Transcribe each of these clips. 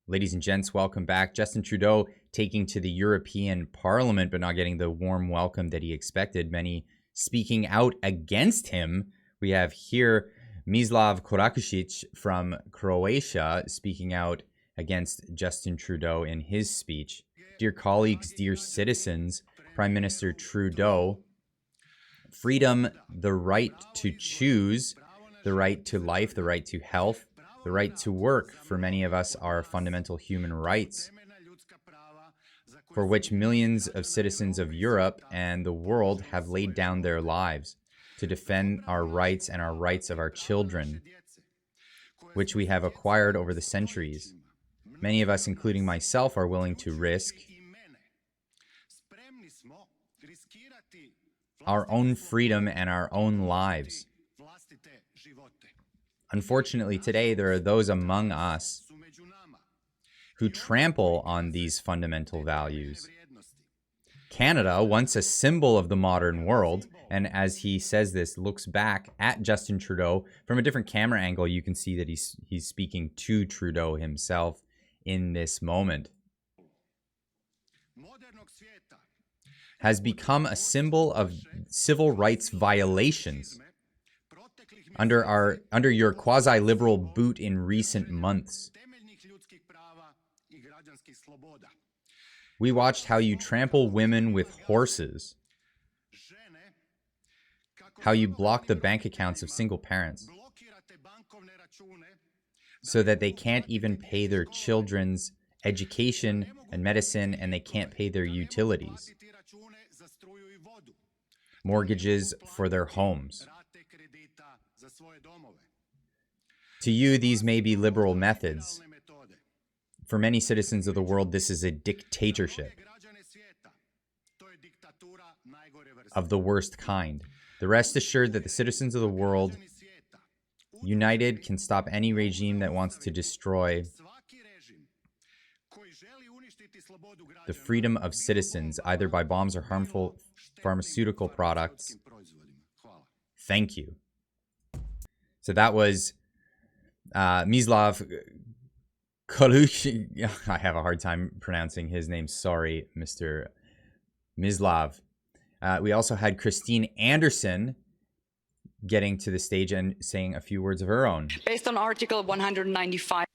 Ladies and gents, welcome back. Justin Trudeau taking to the European Parliament, but not getting the warm welcome that he expected. Many speaking out against him. We have here Mislav Korakušić from Croatia speaking out against Justin Trudeau in his speech. Dear colleagues, dear citizens, Prime Minister Trudeau, freedom, the right to choose, the right to life, the right to health, the right to work, for many of us, are fundamental human rights, for which millions of citizens of Europe and the world have laid down their lives to defend our rights and our rights of our children, which we have acquired over the centuries. Many of us, including myself, are willing to risk our own freedom and our own lives. Unfortunately, today, there are those among us who trample on these fundamental values. Canada, once a symbol of the modern world, and as he says this, looks back at Justin Trudeau from a different camera angle, you can see that he's speaking to Trudeau himself in this moment, has become a symbol of civil rights violations under your quasi-liberal boot in recent months. We watched how you trample women with horses, how you block the bank accounts of single parents so that they can't even pay their children's education and medicine, and they can't pay their utilities, mortgages for their homes. To you, these may be liberal methods. For many citizens of the world, this is a dictatorship of the worst kind. The rest assured that the citizens of the world, united, can stop any regime that wants to destroy the freedom of citizens, either by bombs or harmful pharmaceutical products. Thank you. So that was Mislav Korakušić. I have a hard time pronouncing his name. Sorry, Mr. Mislav. We also had Christine Anderson getting to the stage and saying a few words of her own. Based on Article 195,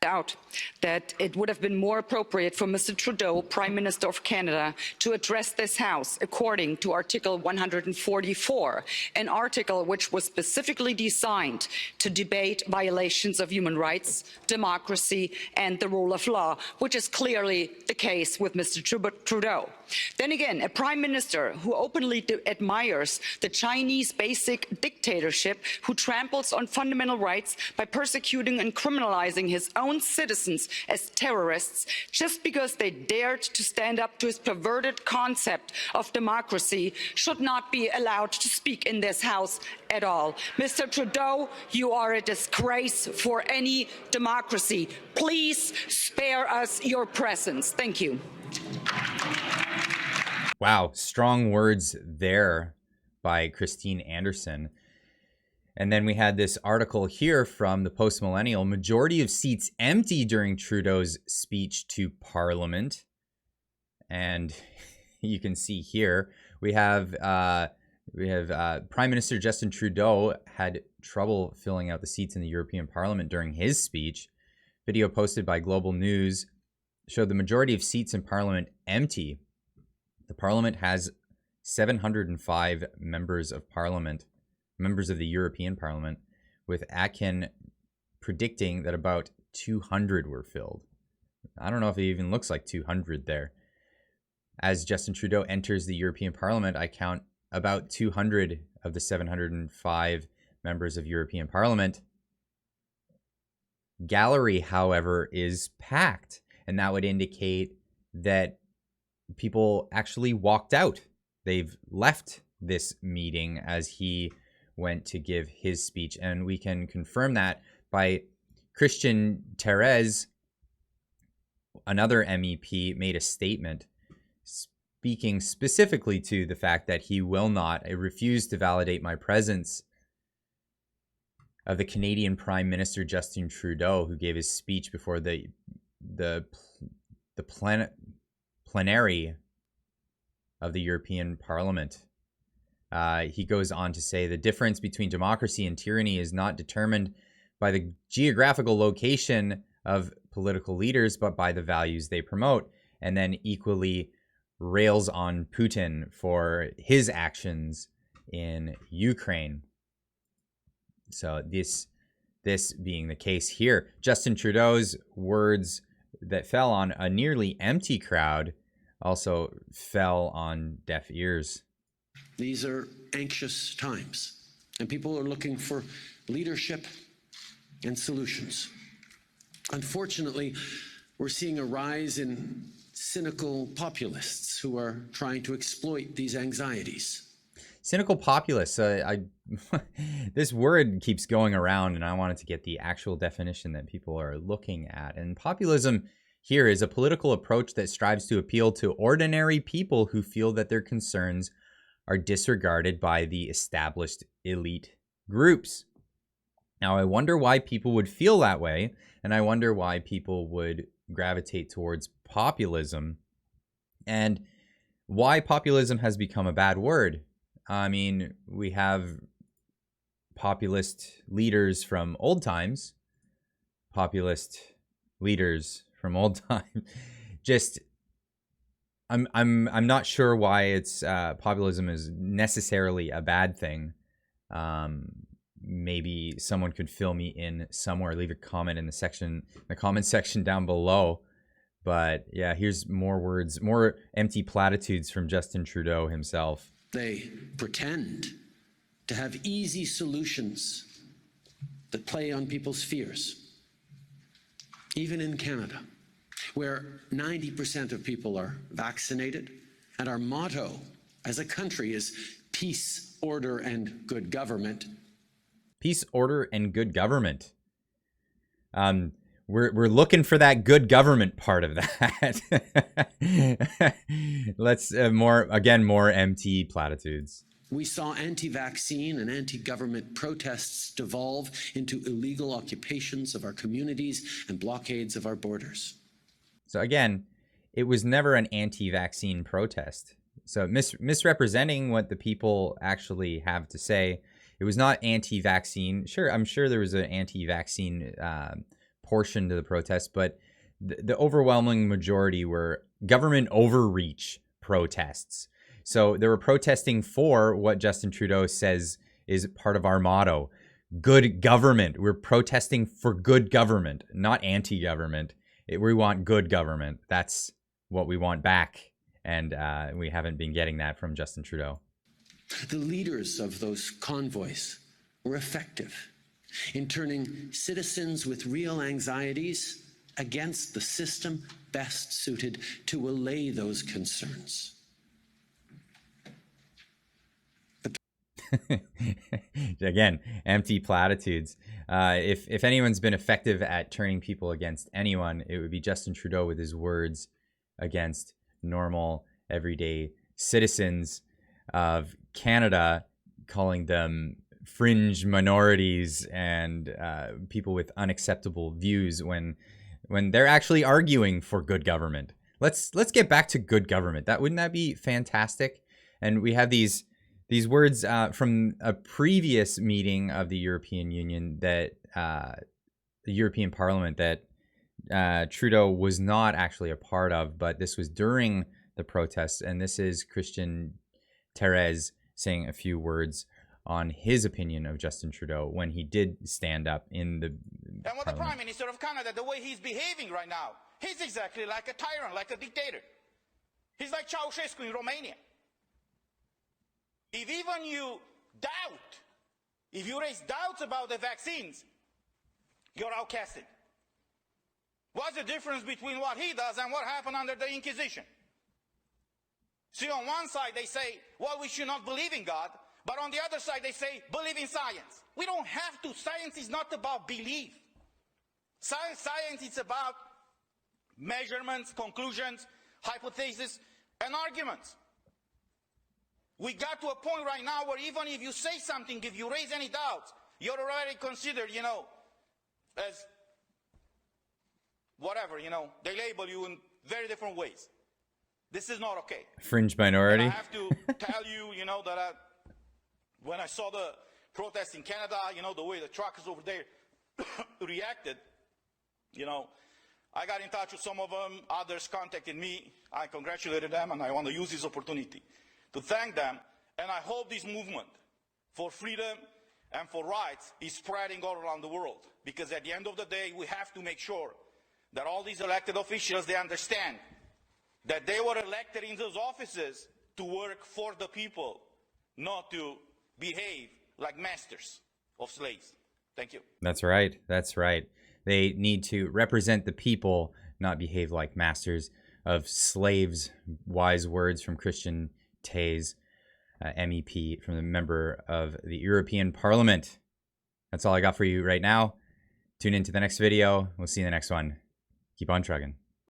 out that it would have been more appropriate for Mr. Trudeau, Prime Minister of Canada, to address this House according to Article 144, an article which was specifically designed to debate violations of human rights, democracy and the rule of law, which is clearly the case with Mr. Trudeau. Then again, a Prime Minister who openly admires the Chinese basic dictatorship, who tramples on fundamental rights by persecuting and criminalizing his own citizens as terrorists just because they dared to stand up to his perverted concept of democracy, should not be allowed to speak in this House at all. Mr. Trudeau, you are a disgrace for any democracy. Please spare us your presence. Thank you. Wow, strong words there by Christine Anderson. And then we had this article here from the Post-Millennial. Majority of seats empty during Trudeau's speech to Parliament. And you can see here we have Prime Minister Justin Trudeau had trouble filling out the seats in the European Parliament during his speech. Video posted by Global News showed the majority of seats in Parliament empty. The Parliament has 705 members of Parliament, members of the European Parliament, with Atkin predicting that about 200 were filled. I don't know if it even looks like 200 there. As Justin Trudeau enters the European Parliament, I count about 200 of the 705 members of European Parliament. Gallery, however, is packed, and that would indicate that people actually walked out. They've left this meeting as he went to give his speech. And we can confirm that by Christian Therese, another MEP, made a statement speaking specifically to the fact that he will not refuse to validate my presence of the Canadian Prime Minister Justin Trudeau, who gave his speech before the plenary of the European Parliament. He goes on to say the difference between democracy and tyranny is not determined by the geographical location of political leaders, but by the values they promote, and then equally rails on Putin for his actions in Ukraine. So this being the case here, Justin Trudeau's words that fell on a nearly empty crowd also fell on deaf ears. These are anxious times, and people are looking for leadership and solutions. Unfortunately, we're seeing a rise in cynical populists who are trying to exploit these anxieties. Cynical populists. This word keeps going around, and I wanted to get the actual definition that people are looking at. And populism here is a political approach that strives to appeal to ordinary people who feel that their concerns are disregarded by the established elite groups. Now, I wonder why people would feel that way, and I wonder why people would gravitate towards populism, and why populism has become a bad word. I mean, we have populist leaders from old times, populist leaders from old time. Just, I'm not sure why it's populism is necessarily a bad thing. Maybe someone could fill me in somewhere. Leave a comment in the comment section down below. But yeah, here's more words, more empty platitudes from Justin Trudeau himself. They pretend to have easy solutions that play on people's fears. Even in Canada, where 90% of people are vaccinated, and our motto as a country is peace, order, and good government. Peace, order, and good government. We're looking for that good government part of that. Let's more empty platitudes. We saw anti-vaccine and anti-government protests devolve into illegal occupations of our communities and blockades of our borders. So again, it was never an anti-vaccine protest. So misrepresenting what the people actually have to say. It was not anti-vaccine. Sure, I'm sure there was an anti-vaccine portion to the protest, but the overwhelming majority were government overreach protests. So they were protesting for what Justin Trudeau says is part of our motto, good government. We're protesting for good government, not anti-government. We want good government. That's what we want back. And we haven't been getting that from Justin Trudeau. The leaders of those convoys were effective in turning citizens with real anxieties against the system best suited to allay those concerns. Again, empty platitudes. If anyone's been effective at turning people against anyone, it would be Justin Trudeau with his words against normal, everyday citizens of Canada, calling them fringe minorities and people with unacceptable views when they're actually arguing for good government. Let's get back to good government. Wouldn't that be fantastic? And we have these words from a previous meeting of the European Union, that the European Parliament, that Trudeau was not actually a part of, but this was during the protests. And this is Christian Therese saying a few words on his opinion of Justin Trudeau when he did stand up in the And with the Prime Minister of Canada, the way he's behaving right now, he's exactly like a tyrant, like a dictator. He's like Ceausescu in Romania. If even you doubt, if you raise doubts about the vaccines, you're outcasted. What's the difference between what he does and what happened under the Inquisition? See, on one side they say, well, we should not believe in God, but on the other side they say, believe in science. We don't have to. Science is not about belief. Science is about measurements, conclusions, hypotheses, and arguments. We got to a point right now where even if you say something, if you raise any doubts, you're already considered, as whatever, you know, they label you in very different ways. This is not okay. Fringe And minority. I have to tell you, you know, that when I saw the protests in Canada, you know, the way the truckers over there reacted, you know, I got in touch with some of them, others contacted me, I congratulated them, and I want to use this opportunity to thank them, and I hope this movement for freedom and for rights is spreading all around the world, because at the end of the day, we have to make sure that all these elected officials, they understand that they were elected in those offices to work for the people, not to behave like masters of slaves. Thank you. That's right. That's right. They need to represent the people, not behave like masters of slaves. Wise words from Christian Tays, MEP, from the member of the European Parliament. That's all I got for you right now. Tune into the next video. We'll see you in the next one. Keep on trucking.